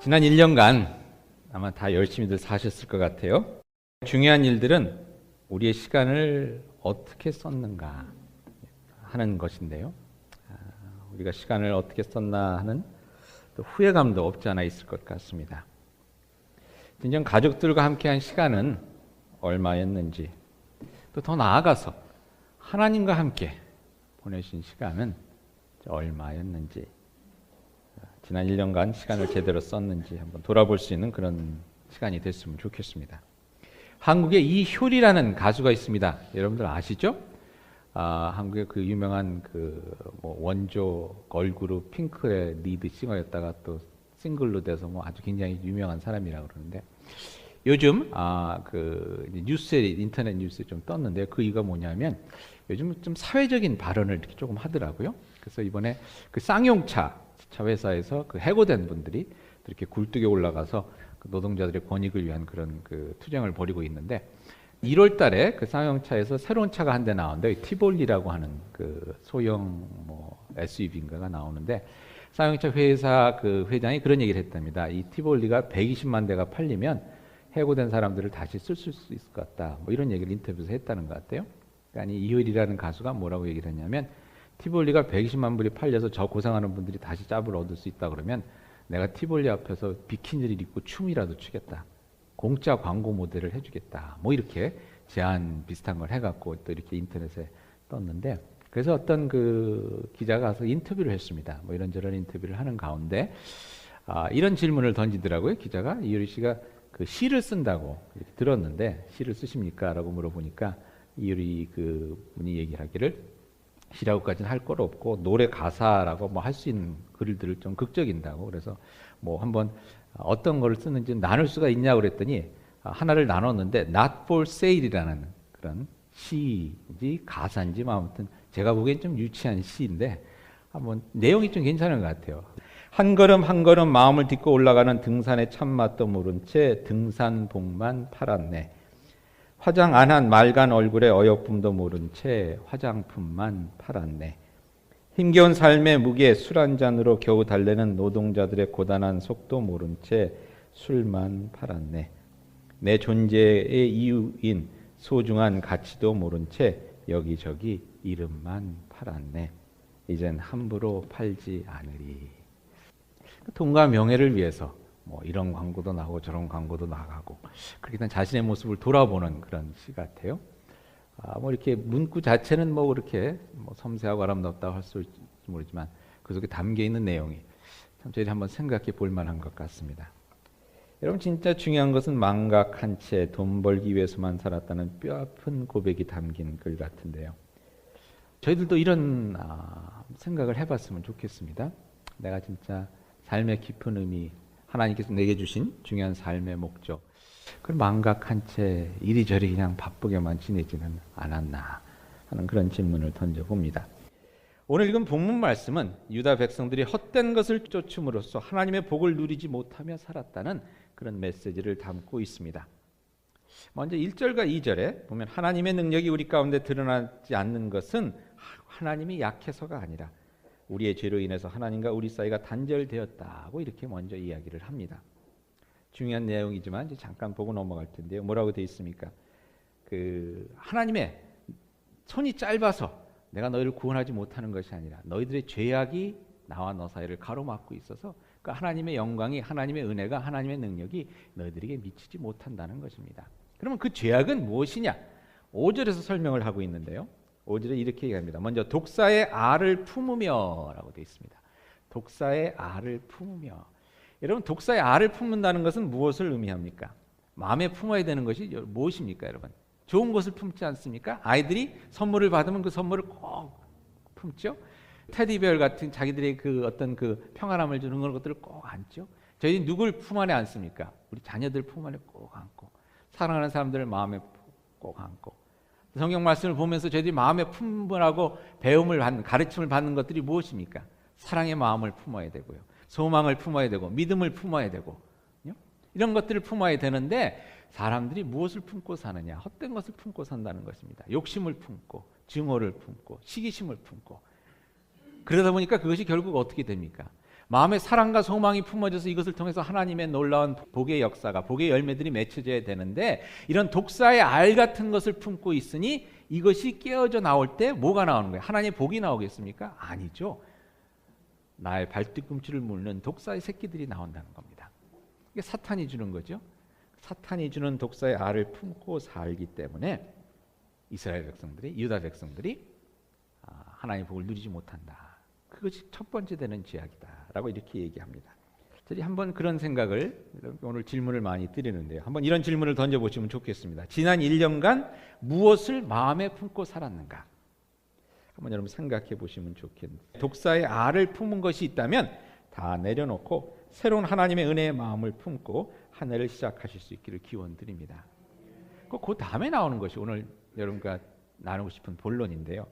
지난 1년간 아마 다 열심히들 사셨을 것 같아요. 중요한 일들은 우리의 시간을 어떻게 썼는가 하는 것인데요. 우리가 시간을 어떻게 썼나 하는 또 후회감도 없지 않아 있을 것 같습니다. 진정 가족들과 함께한 시간은 얼마였는지, 또 더 나아가서 하나님과 함께 보내신 시간은 얼마였는지, 지난 1년간 시간을 제대로 썼는지 한번 돌아볼 수 있는 그런 시간이 됐으면 좋겠습니다. 한국에 이효리라는 가수가 있습니다. 여러분들 아시죠? 한국의 그 유명한 원조 걸그룹 핑크의 리드 싱어였다가 또 싱글로 돼서 아주 굉장히 유명한 사람이라고 그러는데, 요즘 인터넷 뉴스에 좀 떴는데, 그 이유가 뭐냐면 요즘 좀 사회적인 발언을 이렇게 조금 하더라고요. 그래서 이번에 그 쌍용차 회사에서 그 해고된 분들이 이렇게 굴뚝에 올라가서 그 노동자들의 권익을 위한 그런 그 투쟁을 벌이고 있는데, 1월 달에 그 쌍용차에서 새로운 차가 한 대 나오는데, 티볼리라고 하는 그 소형 SUV인가가 나오는데, 쌍용차 회사 그 회장이 그런 얘기를 했답니다. 이 티볼리가 120만 대가 팔리면 해고된 사람들을 다시 쓸 수 있을 것 같다. 이런 얘기를 인터뷰에서 했다는 것 같아요. 그러니까 이효리라는 가수가 뭐라고 얘기를 했냐면, 티볼리가 120만 불이 팔려서 저 고생하는 분들이 다시 짭을 얻을 수 있다 그러면 내가 티볼리 앞에서 비키니를 입고 춤이라도 추겠다. 공짜 광고 모델을 해주겠다. 이렇게 제안 비슷한 걸 해갖고 또 이렇게 인터넷에 떴는데, 그래서 어떤 그 기자가 가서 인터뷰를 했습니다. 이런저런 인터뷰를 하는 가운데 이런 질문을 던지더라고요. 기자가, 이효리 씨가 그 시를 쓴다고 이렇게 들었는데 시를 쓰십니까? 라고 물어보니까 이효리 그 분이 얘기를 하기를, 시라고까지는 할 건 없고 노래 가사라고 할 수 있는 글들을 좀 극적인다고, 그래서 한번 어떤 걸 쓰는지 나눌 수가 있냐고 그랬더니 하나를 나눴는데 Not for sale이라는 그런 시인지 가사인지 아무튼 제가 보기엔 좀 유치한 시인데 한번 내용이 좀 괜찮은 것 같아요. 한 걸음 한 걸음 마음을 딛고 올라가는 등산의 참맛도 모른 채 등산복만 팔았네. 화장 안 한 맑은 얼굴에 어여쁨도 모른 채 화장품만 팔았네. 힘겨운 삶의 무게 술 한 잔으로 겨우 달래는 노동자들의 고단한 속도 모른 채 술만 팔았네. 내 존재의 이유인 소중한 가치도 모른 채 여기저기 이름만 팔았네. 이젠 함부로 팔지 않으리. 돈과 명예를 위해서 이런 광고도 나오고 저런 광고도 나가고, 그렇게 된 자신의 모습을 돌아보는 그런 시 같아요. 이렇게 문구 자체는 그렇게 섬세하고 아름답다고 할 수 있을지 모르지만 그 속에 담겨 있는 내용이 참 저희들이 한번 생각해 볼 만한 것 같습니다. 여러분, 진짜 중요한 것은 망각한 채 돈 벌기 위해서만 살았다는 뼈아픈 고백이 담긴 글 같은데요. 저희들도 이런 생각을 해봤으면 좋겠습니다. 내가 진짜 삶의 깊은 의미, 하나님께서 내게 주신 중요한 삶의 목적, 그걸 망각한 채 이리저리 그냥 바쁘게만 지내지는 않았나 하는 그런 질문을 던져봅니다. 오늘 읽은 본문 말씀은 유다 백성들이 헛된 것을 쫓음으로써 하나님의 복을 누리지 못하며 살았다는 그런 메시지를 담고 있습니다. 먼저 1절과 2절에 보면 하나님의 능력이 우리 가운데 드러나지 않는 것은 하나님이 약해서가 아니라 우리의 죄로 인해서 하나님과 우리 사이가 단절되었다고 이렇게 먼저 이야기를 합니다. 중요한 내용이지만 이제 잠깐 보고 넘어갈 텐데요. 뭐라고 되어 있습니까? 하나님의 손이 짧아서 내가 너희를 구원하지 못하는 것이 아니라 너희들의 죄악이 나와 너 사이를 가로막고 있어서 그 하나님의 영광이, 하나님의 은혜가, 하나님의 능력이 너희들에게 미치지 못한다는 것입니다. 그러면 그 죄악은 무엇이냐? 5절에서 설명을 하고 있는데요. 5절에 이렇게 얘기합니다. 먼저 독사의 알을 품으며 라고 되어 있습니다. 독사의 알을 품으며. 여러분, 독사의 알을 품는다는 것은 무엇을 의미합니까? 마음에 품어야 되는 것이 무엇입니까, 여러분? 좋은 것을 품지 않습니까? 아이들이 선물을 받으면 그 선물을 꼭 품죠. 테디베어 같은 자기들의 어떤 평안함을 주는 그런 것들을 꼭 안죠. 저희 누굴 품 안에 안습니까? 우리 자녀들 품 안에 꼭 안고, 사랑하는 사람들을 마음에 꼭 안고, 성경 말씀을 보면서 저희들이 마음에 품으라고 배움을 받는, 가르침을 받는 것들이 무엇입니까? 사랑의 마음을 품어야 되고요, 소망을 품어야 되고, 믿음을 품어야 되고, 이런 것들을 품어야 되는데 사람들이 무엇을 품고 사느냐? 헛된 것을 품고 산다는 것입니다. 욕심을 품고, 증오를 품고, 시기심을 품고. 그러다 보니까 그것이 결국 어떻게 됩니까? 마음에 사랑과 소망이 품어져서 이것을 통해서 하나님의 놀라운 복의 역사가, 복의 열매들이 맺혀져야 되는데 이런 독사의 알 같은 것을 품고 있으니 이것이 깨어져 나올 때 뭐가 나오는 거예요? 하나님의 복이 나오겠습니까? 아니죠. 나의 발뒤꿈치를 물는 독사의 새끼들이 나온다는 겁니다. 이게 사탄이 주는 거죠. 사탄이 주는 독사의 알을 품고 살기 때문에 이스라엘 백성들이, 유다 백성들이 하나님의 복을 누리지 못한다. 그것이 첫 번째 되는 죄악이다라고 이렇게 얘기합니다. 저희 한번 그런 생각을, 오늘 질문을 많이 드리는데요. 한번 이런 질문을 던져보시면 좋겠습니다. 지난 1년간 무엇을 마음에 품고 살았는가? 한번 여러분 생각해 보시면 좋겠는데, 독사의 알을 품은 것이 있다면 다 내려놓고 새로운 하나님의 은혜의 마음을 품고 한 해를 시작하실 수 있기를 기원드립니다. 그 다음에 나오는 것이 오늘 여러분과 나누고 싶은 본론인데요.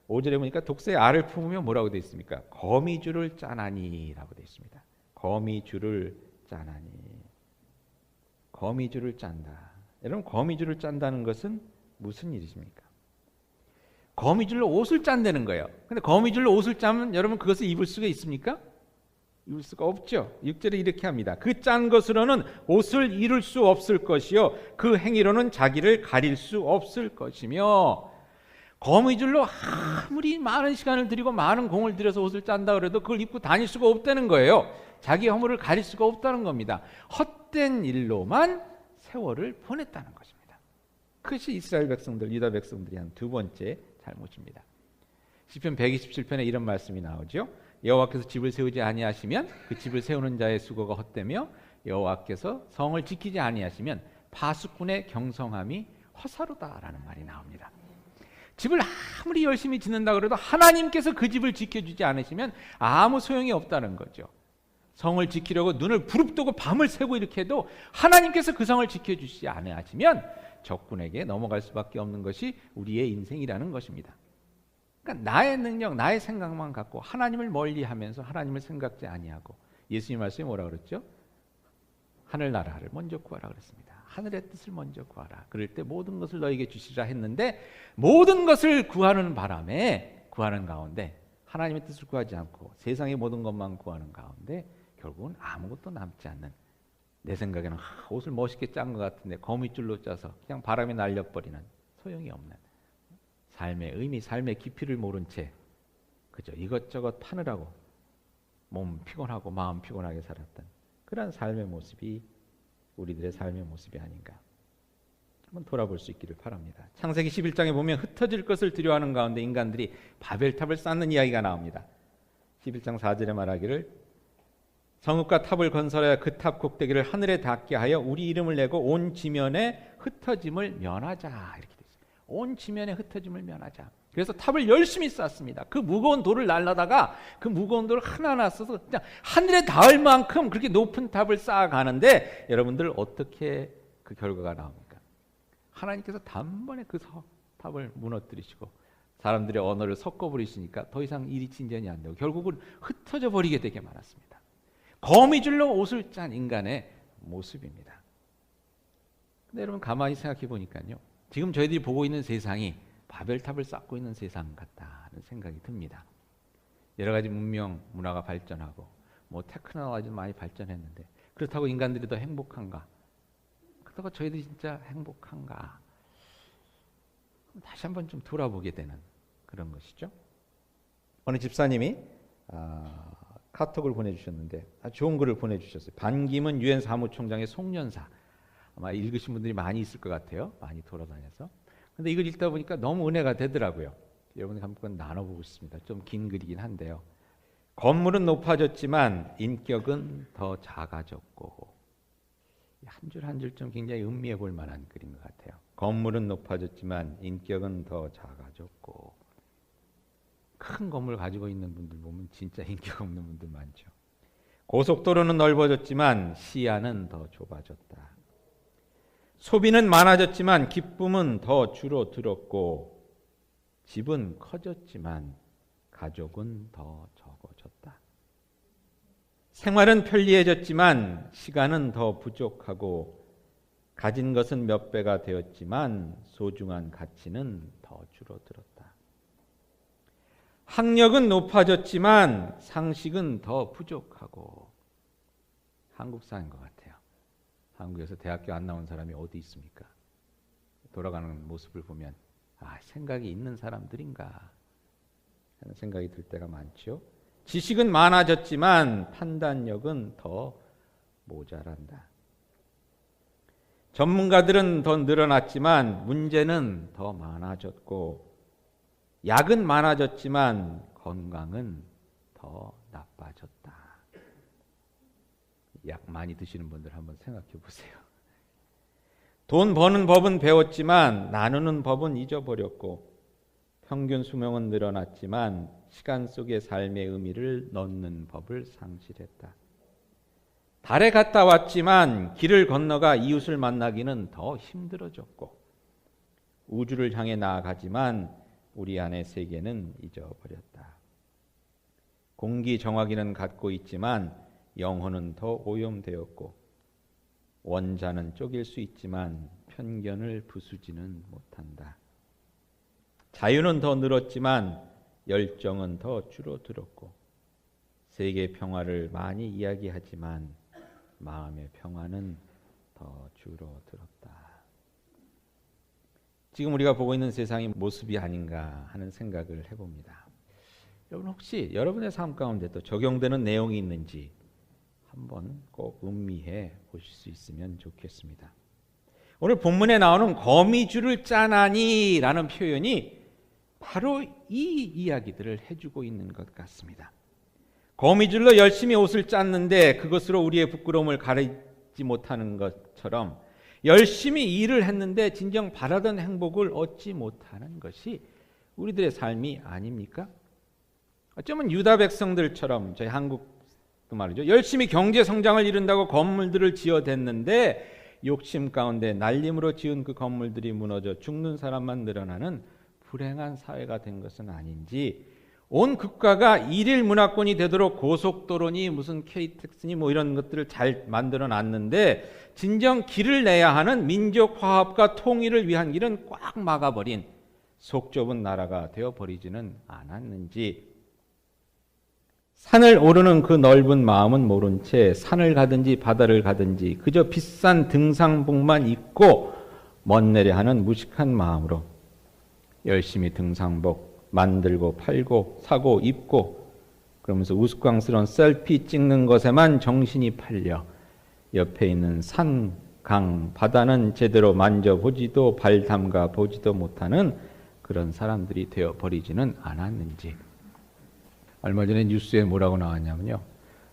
5절에 보니까 독사의 알을 품으면 뭐라고 되어 있습니까? 거미줄을 짜나니 라고 되어 있습니다. 거미줄을 짜나니. 거미줄을 짠다. 여러분, 거미줄을 짠다는 것은 무슨 일이십니까? 거미줄로 옷을 짠다는 거예요. 근데 거미줄로 옷을 짜면 여러분 그것을 입을 수가 있습니까? 입을 수가 없죠. 6절에 이렇게 합니다. 그 짠 것으로는 옷을 이룰 수 없을 것이요 그 행위로는 자기를 가릴 수 없을 것이며, 거미줄로 아무리 많은 시간을 들이고 많은 공을 들여서 옷을 짠다 그래도 그걸 입고 다닐 수가 없다는 거예요. 자기 허물을 가릴 수가 없다는 겁니다. 헛된 일로만 세월을 보냈다는 것입니다. 그것이 이스라엘 백성들, 유다 백성들이 한 두 번째 잘못입니다. 시편 127편에 이런 말씀이 나오죠. 여호와께서 집을 세우지 아니하시면 그 집을 세우는 자의 수고가 헛되며 여호와께서 성을 지키지 아니하시면 파수꾼의 경성함이 허사로다라는 말이 나옵니다. 집을 아무리 열심히 짓는다 그래도 하나님께서 그 집을 지켜주지 않으시면 아무 소용이 없다는 거죠. 성을 지키려고 눈을 부릅뜨고 밤을 새고 이렇게 해도 하나님께서 그 성을 지켜주시지 않으시면 적군에게 넘어갈 수밖에 없는 것이 우리의 인생이라는 것입니다. 그러니까 나의 능력, 나의 생각만 갖고 하나님을 멀리하면서 하나님을 생각지 아니하고, 예수님 말씀에 뭐라 그랬죠? 하늘나라를 먼저 구하라 그랬습니다. 하늘의 뜻을 먼저 구하라. 그럴 때 모든 것을 너에게 주시라 했는데, 모든 것을 구하는 바람에, 구하는 가운데 하나님의 뜻을 구하지 않고 세상의 모든 것만 구하는 가운데 결국은 아무것도 남지 않는, 내 생각에는 옷을 멋있게 짠 것 같은데 거미줄로 짜서 그냥 바람에 날려버리는 소용이 없는 삶의 의미, 삶의 깊이를 모른 채 그저 이것저것 파느라고 몸 피곤하고 마음 피곤하게 살았던 그런 삶의 모습이 우리들의 삶의 모습이 아닌가 한번 돌아볼 수 있기를 바랍니다. 창세기 11장에 보면 흩어질 것을 두려워하는 가운데 인간들이 바벨탑을 쌓는 이야기가 나옵니다. 11장 4절에 말하기를 성읍과 탑을 건설하여 그 탑 꼭대기를 하늘에 닿게 하여 우리 이름을 내고 온 지면에 흩어짐을 면하자, 이렇게 돼 있어요. 온 지면에 흩어짐을 면하자. 그래서 탑을 열심히 쌓습니다. 그 무거운 돌을 날라다가 그 무거운 돌을 하나하나 써서 그냥 하늘에 닿을 만큼 그렇게 높은 탑을 쌓아가는데 여러분들 어떻게 그 결과가 나옵니까? 하나님께서 단번에 그 탑을 무너뜨리시고 사람들의 언어를 섞어버리시니까 더 이상 일이 진전이 안 되고 결국은 흩어져 버리게 되게 말았습니다. 거미줄로 옷을 짠 인간의 모습입니다. 근데 여러분 가만히 생각해 보니까요, 지금 저희들이 보고 있는 세상이 바벨탑을 쌓고 있는 세상 같다는 생각이 듭니다. 여러 가지 문명, 문화가 발전하고 뭐 테크놀로지도 많이 발전했는데 그렇다고 인간들이 더 행복한가? 그렇다고 저희들이 진짜 행복한가? 다시 한번 좀 돌아보게 되는 그런 것이죠. 어느 집사님이 카톡을 보내주셨는데 아주 좋은 글을 보내주셨어요. 반기문 유엔 사무총장의 송년사, 아마 읽으신 분들이 많이 있을 것 같아요. 많이 돌아다녀서. 근데 이걸 읽다 보니까 너무 은혜가 되더라고요. 여러분이 한번 나눠보고 싶습니다. 좀 긴 글이긴 한데요. 건물은 높아졌지만 인격은 더 작아졌고, 한 줄 한 줄 좀 굉장히 음미해 볼 만한 글인 것 같아요. 건물은 높아졌지만 인격은 더 작아졌고, 큰 건물 가지고 있는 분들 보면 진짜 인격 없는 분들 많죠. 고속도로는 넓어졌지만 시야는 더 좁아졌다. 소비는 많아졌지만 기쁨은 더 줄어들었고, 집은 커졌지만 가족은 더 적어졌다. 생활은 편리해졌지만 시간은 더 부족하고, 가진 것은 몇 배가 되었지만 소중한 가치는 더 줄어들었다. 학력은 높아졌지만 상식은 더 부족하고. 한국사인 것 같아요. 한국에서 대학교 안 나온 사람이 어디 있습니까? 돌아가는 모습을 보면 생각이 있는 사람들인가 하는 생각이 들 때가 많죠. 지식은 많아졌지만 판단력은 더 모자란다. 전문가들은 더 늘어났지만 문제는 더 많아졌고, 약은 많아졌지만 건강은 더 나빠졌다. 약 많이 드시는 분들 한번 생각해 보세요. 돈 버는 법은 배웠지만 나누는 법은 잊어버렸고, 평균 수명은 늘어났지만 시간 속의 삶의 의미를 넣는 법을 상실했다. 달에 갔다 왔지만 길을 건너가 이웃을 만나기는 더 힘들어졌고, 우주를 향해 나아가지만 우리 안의 세계는 잊어버렸다. 공기 정화기는 갖고 있지만 영혼은 더 오염되었고, 원자는 쪼갤 수 있지만 편견을 부수지는 못한다. 자유는 더 늘었지만 열정은 더 줄어들었고, 세계 평화를 많이 이야기하지만 마음의 평화는 더 줄어들었다. 지금 우리가 보고 있는 세상의 모습이 아닌가 하는 생각을 해봅니다. 여러분, 혹시 여러분의 삶 가운데 또 적용되는 내용이 있는지 한번 꼭 음미해 보실 수 있으면 좋겠습니다. 오늘 본문에 나오는 거미줄을 짜나니 라는 표현이 바로 이 이야기들을 해주고 있는 것 같습니다. 거미줄로 열심히 옷을 짰는데 그것으로 우리의 부끄러움을 가리지 못하는 것처럼, 열심히 일을 했는데 진정 바라던 행복을 얻지 못하는 것이 우리들의 삶이 아닙니까? 어쩌면 유다 백성들처럼 저희 한국도 말이죠. 열심히 경제 성장을 이룬다고 건물들을 지어댔는데 욕심 가운데 날림으로 지은 그 건물들이 무너져 죽는 사람만 늘어나는 불행한 사회가 된 것은 아닌지, 온 국가가 일일 문화권이 되도록 고속도로니 무슨 KTX니 뭐 이런 것들을 잘 만들어 놨는데 진정 길을 내야 하는 민족 화합과 통일을 위한 길은 꽉 막아버린 속 좁은 나라가 되어버리지는 않았는지, 산을 오르는 그 넓은 마음은 모른 채 산을 가든지 바다를 가든지 그저 비싼 등산복만 입고 멋내려 하는 무식한 마음으로 열심히 등산복 만들고 팔고 사고 입고, 그러면서 우스꽝스러운 셀피 찍는 것에만 정신이 팔려 옆에 있는 산, 강, 바다는 제대로 만져보지도 발 담가 보지도 못하는 그런 사람들이 되어버리지는 않았는지. 얼마 전에 뉴스에 뭐라고 나왔냐면요,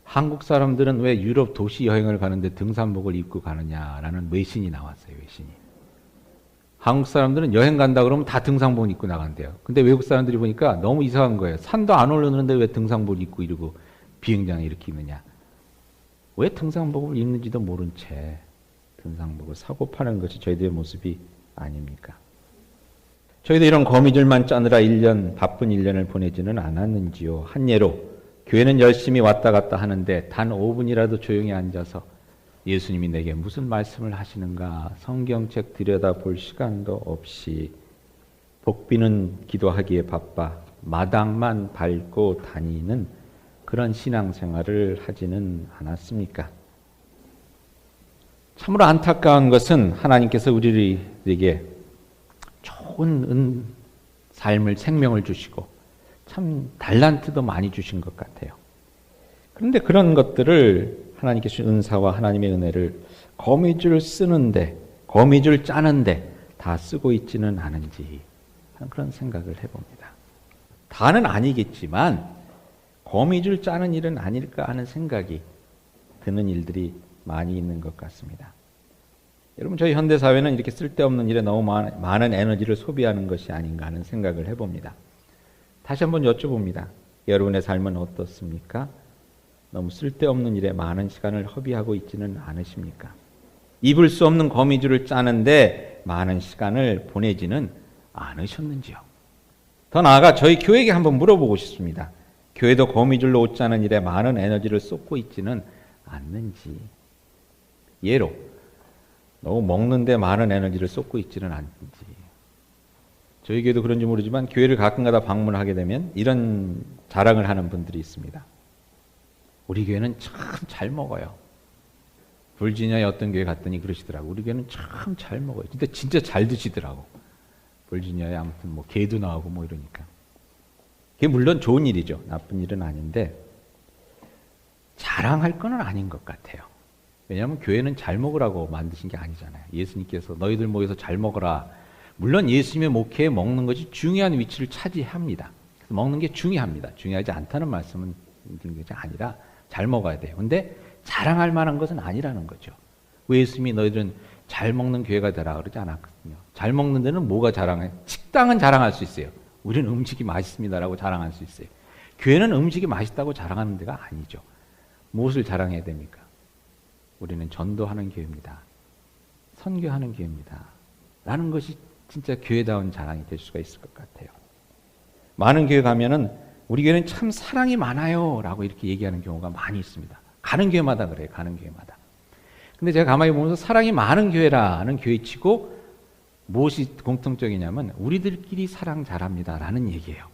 한국 사람들은 왜 유럽 도시 여행을 가는데 등산복을 입고 가느냐라는 외신이 나왔어요. 외신이. 한국 사람들은 여행 간다 그러면 다 등산복 입고 나간대요. 근데 외국 사람들이 보니까 너무 이상한 거예요. 산도 안 올랐는데 왜 등산복 입고 이러고 비행장에 이렇게 입느냐. 왜 등산복을 입는지도 모른 채 등산복을 사고 파는 것이 저희들의 모습이 아닙니까? 저희도 이런 거미줄만 짜느라 바쁜 1년을 보내지는 않았는지요. 한 예로 교회는 열심히 왔다 갔다 하는데 단 5분이라도 조용히 앉아서 예수님이 내게 무슨 말씀을 하시는가 성경책 들여다볼 시간도 없이 복비는 기도하기에 바빠 마당만 밟고 다니는 그런 신앙생활을 하지는 않았습니까? 참으로 안타까운 것은 하나님께서 우리에게 좋은 삶을, 생명을 주시고 참 달란트도 많이 주신 것 같아요. 그런데 그런 것들을 하나님께 주신 은사와 하나님의 은혜를 거미줄 쓰는데, 거미줄 짜는데 다 쓰고 있지는 않은지 그런 생각을 해봅니다. 다는 아니겠지만 거미줄 짜는 일은 아닐까 하는 생각이 드는 일들이 많이 있는 것 같습니다. 여러분, 저희 현대사회는 이렇게 쓸데없는 일에 너무 많은 에너지를 소비하는 것이 아닌가 하는 생각을 해봅니다. 다시 한번 여쭤봅니다. 여러분의 삶은 어떻습니까? 너무 쓸데없는 일에 많은 시간을 허비하고 있지는 않으십니까? 입을 수 없는 거미줄을 짜는데 많은 시간을 보내지는 않으셨는지요? 더 나아가 저희 교회에게 한번 물어보고 싶습니다. 교회도 거미줄로 옷 짜는 일에 많은 에너지를 쏟고 있지는 않는지. 예로 너무 먹는 데 많은 에너지를 쏟고 있지는 않는지. 저희 교회도 그런지 모르지만 교회를 가끔가다 방문하게 되면 이런 자랑을 하는 분들이 있습니다. 우리 교회는 참 잘 먹어요. 불지니아의 어떤 교회 갔더니 그러시더라고. 우리 교회는 참 잘 먹어요. 진짜 잘 드시더라고. 불지니아에 아무튼 뭐 게도 나오고 뭐 이러니까. 그게 물론 좋은 일이죠. 나쁜 일은 아닌데 자랑할 건 아닌 것 같아요. 왜냐하면 교회는 잘 먹으라고 만드신 게 아니잖아요. 예수님께서 너희들 모여서 잘 먹어라. 물론 예수님의 목회에 먹는 것이 중요한 위치를 차지합니다. 먹는 게 중요합니다. 중요하지 않다는 말씀은 아니라 잘 먹어야 돼요. 근데 자랑할 만한 것은 아니라는 거죠. 왜 예수님이 너희들은 잘 먹는 교회가 되라 그러지 않았거든요. 잘 먹는 데는 뭐가 자랑해? 식당은 자랑할 수 있어요. 우리는 음식이 맛있습니다라고 자랑할 수 있어요. 교회는 음식이 맛있다고 자랑하는 데가 아니죠. 무엇을 자랑해야 됩니까? 우리는 전도하는 교회입니다. 선교하는 교회입니다. 라는 것이 진짜 교회다운 자랑이 될 수가 있을 것 같아요. 많은 교회 가면은 우리 교회는 참 사랑이 많아요 라고 이렇게 얘기하는 경우가 많이 있습니다. 가는 교회마다 그래요. 가는 교회마다. 근데 제가 가만히 보면서 사랑이 많은 교회라는 교회치고 무엇이 공통적이냐면 우리들끼리 사랑 잘합니다 라는 얘기예요.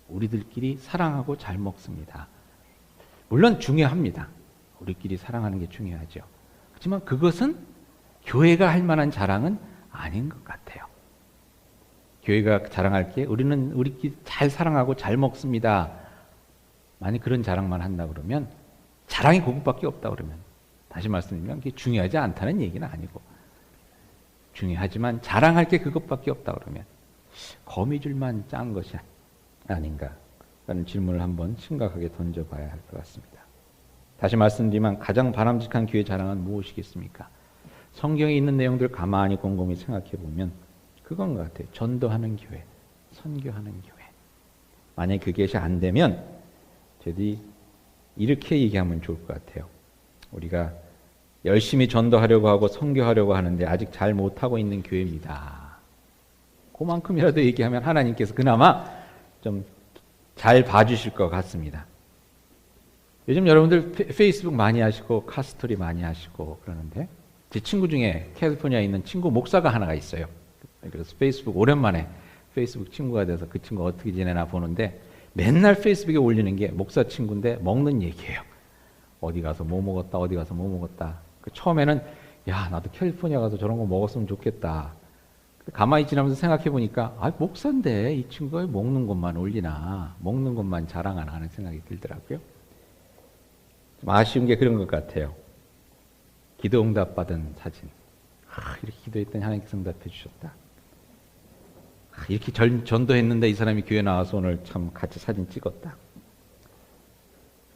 우리들끼리 사랑하고 잘 먹습니다. 물론 중요합니다. 우리끼리 사랑하는 게 중요하죠. 하지만 그것은 교회가 할 만한 자랑은 아닌 것 같아요. 교회가 자랑할 게 우리는 우리끼리 잘 사랑하고 잘 먹습니다. 만약 그런 자랑만 한다 그러면 자랑이 그것밖에 없다 그러면 다시 말씀드리면 그게 중요하지 않다는 얘기는 아니고 중요하지만 자랑할 게 그것밖에 없다 그러면 거미줄만 짠 것이 아닌가 라는 질문을 한번 심각하게 던져봐야 할 것 같습니다. 다시 말씀드리면 가장 바람직한 교회 자랑은 무엇이겠습니까? 성경에 있는 내용들 가만히 곰곰이 생각해 보면 그건 것 같아요. 전도하는 교회, 선교하는 교회. 만약에 그것이 안 되면 저희들이 이렇게 얘기하면 좋을 것 같아요. 우리가 열심히 전도하려고 하고 선교하려고 하는데 아직 잘 못하고 있는 교회입니다. 그만큼이라도 얘기하면 하나님께서 그나마 좀 잘 봐주실 것 같습니다. 요즘 여러분들 페이스북 많이 하시고 카스토리 많이 하시고 그러는데 제 친구 중에 캘리포니아에 있는 친구 목사가 하나가 있어요. 그래서 페이스북 오랜만에 페이스북 친구가 돼서 그 친구 어떻게 지내나 보는데 맨날 페이스북에 올리는 게 목사 친구인데 먹는 얘기예요. 어디 가서 뭐 먹었다 어디 가서 뭐 먹었다. 처음에는 야 나도 캘리포니아 가서 저런 거 먹었으면 좋겠다. 가만히 지나면서 생각해 보니까 아 목사인데 이 친구가 왜 먹는 것만 올리나 먹는 것만 자랑하나 하는 생각이 들더라고요. 좀 아쉬운 게 그런 것 같아요. 기도 응답 받은 사진. 이렇게 기도했더니 하나님께서 응답해 주셨다. 이렇게 전도했는데 이 사람이 교회 나와서 오늘 참 같이 사진 찍었다.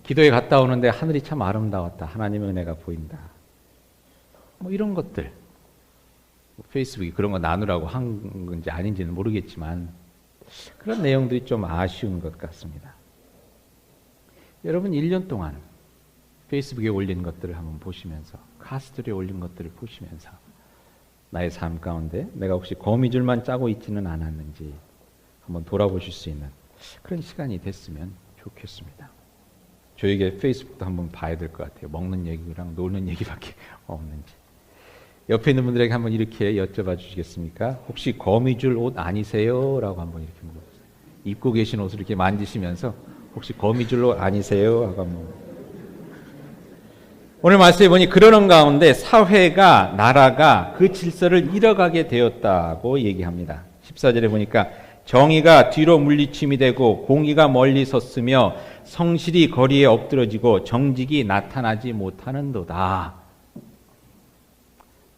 기도에 갔다 오는데 하늘이 참 아름다웠다. 하나님의 은혜가 보인다. 뭐 이런 것들. 페이스북이 그런 거 나누라고 한 건지 아닌지는 모르겠지만 그런 내용들이 좀 아쉬운 것 같습니다. 여러분 1년 동안 페이스북에 올린 것들을 한번 보시면서 카스트리에 올린 것들을 보시면서 나의 삶 가운데 내가 혹시 거미줄만 짜고 있지는 않았는지 한번 돌아보실 수 있는 그런 시간이 됐으면 좋겠습니다. 저에게 페이스북도 한번 봐야 될 것 같아요. 먹는 얘기랑 노는 얘기밖에 없는지. 옆에 있는 분들에게 한번 이렇게 여쭤봐 주시겠습니까? 혹시 거미줄 옷 아니세요? 라고 한번 이렇게 물어보세요. 입고 계신 옷을 이렇게 만지시면서 혹시 거미줄 옷 아니세요? 하고 한번. 오늘 말씀해 보니 그러는 가운데 사회가 나라가 그 질서를 잃어가게 되었다고 얘기합니다. 14절에 보니까 정의가 뒤로 물리침이 되고 공의가 멀리 섰으며 성실이 거리에 엎드러지고 정직이 나타나지 못하는도다.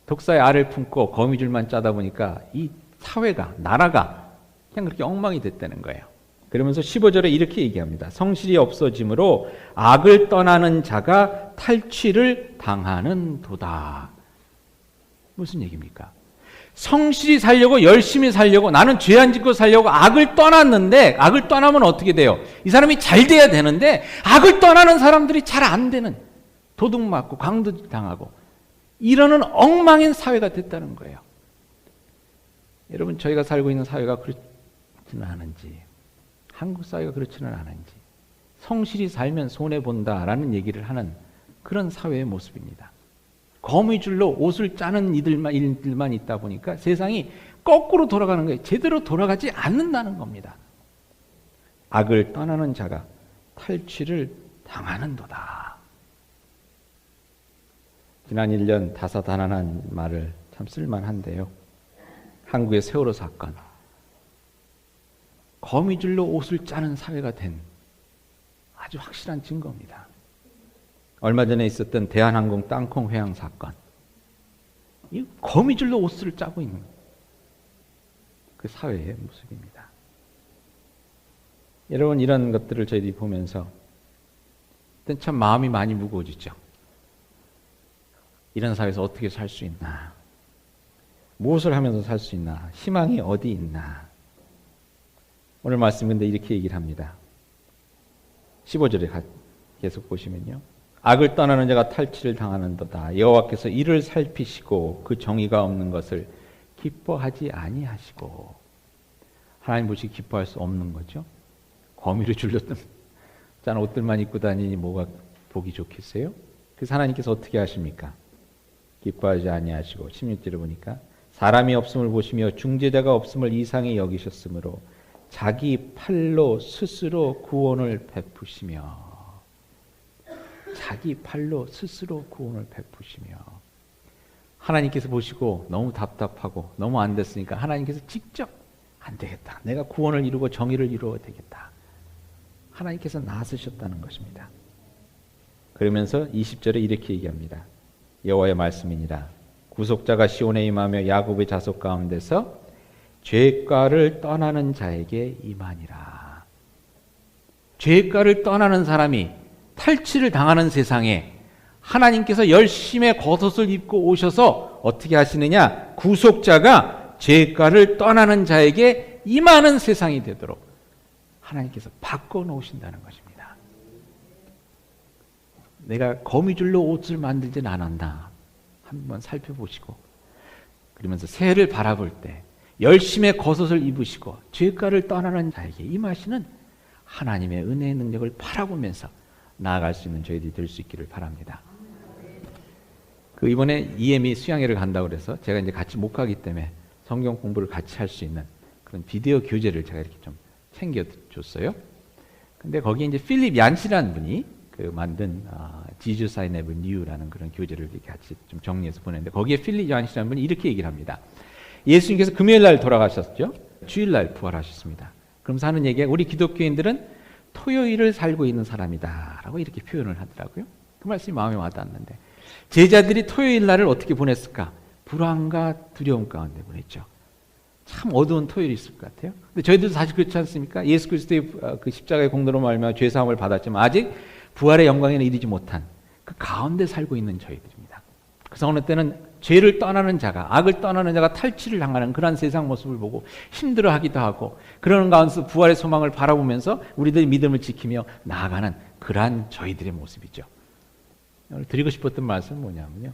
독사의 알을 품고 거미줄만 짜다 보니까 이 사회가 나라가 그냥 그렇게 엉망이 됐다는 거예요. 그러면서 15절에 이렇게 얘기합니다. 성실이 없어짐으로 악을 떠나는 자가 탈취를 당하는 도다. 무슨 얘기입니까? 성실히 살려고 열심히 살려고 나는 죄 안 짓고 살려고 악을 떠났는데 악을 떠나면 어떻게 돼요? 이 사람이 잘 돼야 되는데 악을 떠나는 사람들이 잘 안 되는 도둑 맞고 강도 당하고 이러는 엉망인 사회가 됐다는 거예요. 여러분 저희가 살고 있는 사회가 그렇지는 않은지 한국 사회가 그렇지는 않은지 성실히 살면 손해본다라는 얘기를 하는 그런 사회의 모습입니다. 거미줄로 옷을 짜는 일들만 있다 보니까 세상이 거꾸로 돌아가는 거예요. 제대로 돌아가지 않는다는 겁니다. 악을 떠나는 자가 탈취를 당하는도다. 지난 1년 다사다난한 말을 참 쓸만한데요. 한국의 세월호 사건, 거미줄로 옷을 짜는 사회가 된 아주 확실한 증거입니다. 얼마 전에 있었던 대한항공 땅콩 회항 사건, 이 거미줄로 옷을 짜고 있는 그 사회의 모습입니다. 여러분, 이런 것들을 저희들이 보면서 참 마음이 많이 무거워지죠. 이런 사회에서 어떻게 살 수 있나? 무엇을 하면서 살 수 있나? 희망이 어디 있나? 오늘 말씀 근데 이렇게 얘기를 합니다. 15절에 계속 보시면요. 악을 떠나는 자가 탈취를 당하는도다. 여호와께서 이를 살피시고 그 정의가 없는 것을 기뻐하지 아니하시고. 하나님 보시 기뻐할 수 없는 거죠. 거미로 줄였던 짠 옷들만 입고 다니니 뭐가 보기 좋겠어요? 그래서 하나님께서 어떻게 하십니까? 기뻐하지 아니하시고 16절에 보니까 사람이 없음을 보시며 중재자가 없음을 이상히 여기셨으므로 자기 팔로 스스로 구원을 베푸시며 자기 팔로 스스로 구원을 베푸시며 하나님께서 보시고 너무 답답하고 너무 안 됐으니까 하나님께서 직접 안 되겠다. 내가 구원을 이루고 정의를 이루어야 되겠다. 하나님께서 나서셨다는 것입니다. 그러면서 20절에 이렇게 얘기합니다. 여호와의 말씀이니라. 구속자가 시온에 임하며 야곱의 자손 가운데서 죄가를 떠나는 자에게 임하니라. 죄가를 떠나는 사람이 탈취를 당하는 세상에 하나님께서 열심의 겉옷을 입고 오셔서 어떻게 하시느냐? 구속자가 죄가를 떠나는 자에게 임하는 세상이 되도록 하나님께서 바꿔놓으신다는 것입니다. 내가 거미줄로 옷을 만들진 않았나 한번 살펴보시고 그러면서 새해를 바라볼 때 열심의 겉옷을 입으시고 죄가를 떠나는 자에게 임하시는 하나님의 은혜의 능력을 바라보면서 나아갈 수 있는 저희들이 될 수 있기를 바랍니다. 이번에 EM이 수양회를 간다고 그래서 제가 이제 같이 못 가기 때문에 성경 공부를 같이 할 수 있는 그런 비디오 교재를 제가 이렇게 좀 챙겨줬어요. 근데 거기에 이제 필립 얀시라는 분이 만든 Jesus I Never Knew라는 그런 교재를 이렇게 같이 좀 정리해서 보냈는데 거기에 필립 얀시라는 분이 이렇게 얘기를 합니다. 예수님께서 금요일 날 돌아가셨죠. 주일 날 부활하셨습니다. 그러면서 하는 얘기가 우리 기독교인들은 토요일을 살고 있는 사람이다 라고 이렇게 표현을 하더라고요. 그 말씀이 마음에 와닿았는데 제자들이 토요일 날을 어떻게 보냈을까? 불안과 두려움 가운데 보냈죠. 참 어두운 토요일이 있을 것 같아요. 근데 저희들도 사실 그렇지 않습니까? 예수 그리스도의 그 십자가의 공로로 말미암아 죄 사함을 받았지만 아직 부활의 영광에는 이르지 못한 그 가운데 살고 있는 저희들입니다. 그래서 어느 때는 죄를 떠나는 자가, 악을 떠나는 자가 탈취를 당하는 그런 세상 모습을 보고 힘들어하기도 하고 그러는 가운데서 부활의 소망을 바라보면서 우리들의 믿음을 지키며 나아가는 그러한 저희들의 모습이죠. 오늘 드리고 싶었던 말씀은 뭐냐면요.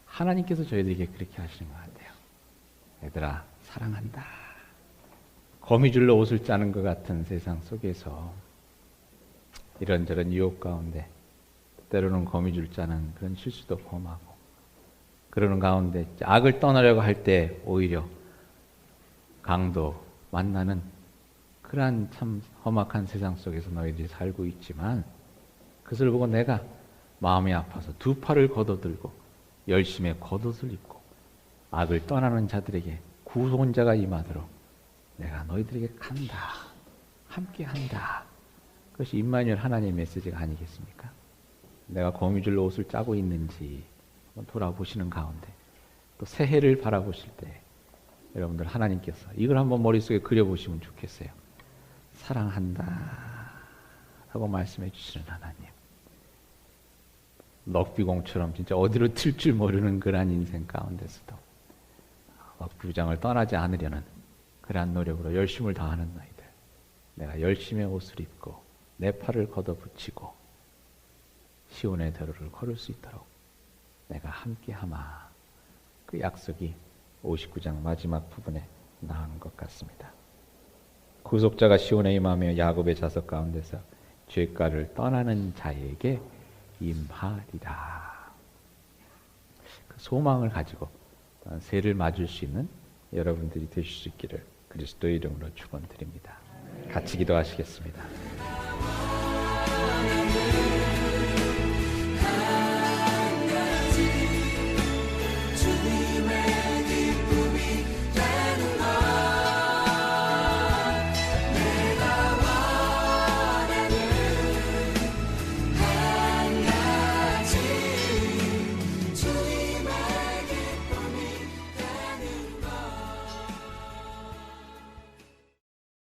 하나님께서 저희들에게 그렇게 하시는 것 같아요. 얘들아, 사랑한다. 거미줄로 옷을 짜는 것 같은 세상 속에서 이런저런 유혹 가운데 때로는 거미줄 짜는 그런 실수도 범하고 그러는 가운데 악을 떠나려고 할 때 오히려 강도 만나는 그러한 참 험악한 세상 속에서 너희들이 살고 있지만 그것을 보고 내가 마음이 아파서 두 팔을 걷어들고 열심의 겉옷을 입고 악을 떠나는 자들에게 구원자가 임하도록 내가 너희들에게 간다. 함께 한다. 그것이 임마누엘 하나님의 메시지가 아니겠습니까? 내가 거미줄로 옷을 짜고 있는지 돌아보시는 가운데 또 새해를 바라보실 때 여러분들 하나님께서 이걸 한번 머릿속에 그려보시면 좋겠어요. 사랑한다 라고 말씀해 주시는 하나님. 럭비공처럼 진짜 어디로 튈 줄 모르는 그러한 인생 가운데서도 럭비구장을 떠나지 않으려는 그러한 노력으로 열심을 다하는 너희들, 내가 열심의 옷을 입고 내 팔을 걷어붙이고 시온의 대로를 걸을 수 있도록 내가 함께하마. 그 약속이 59장 마지막 부분에 나오는 것 같습니다. 구속자가 시온에 임하며 야곱의 자손 가운데서 죄가를 떠나는 자에게 임하리라. 그 소망을 가지고 새를 맞을 수 있는 여러분들이 되실 수 있기를 그리스도의 이름으로 축원드립니다. 같이 기도하시겠습니다.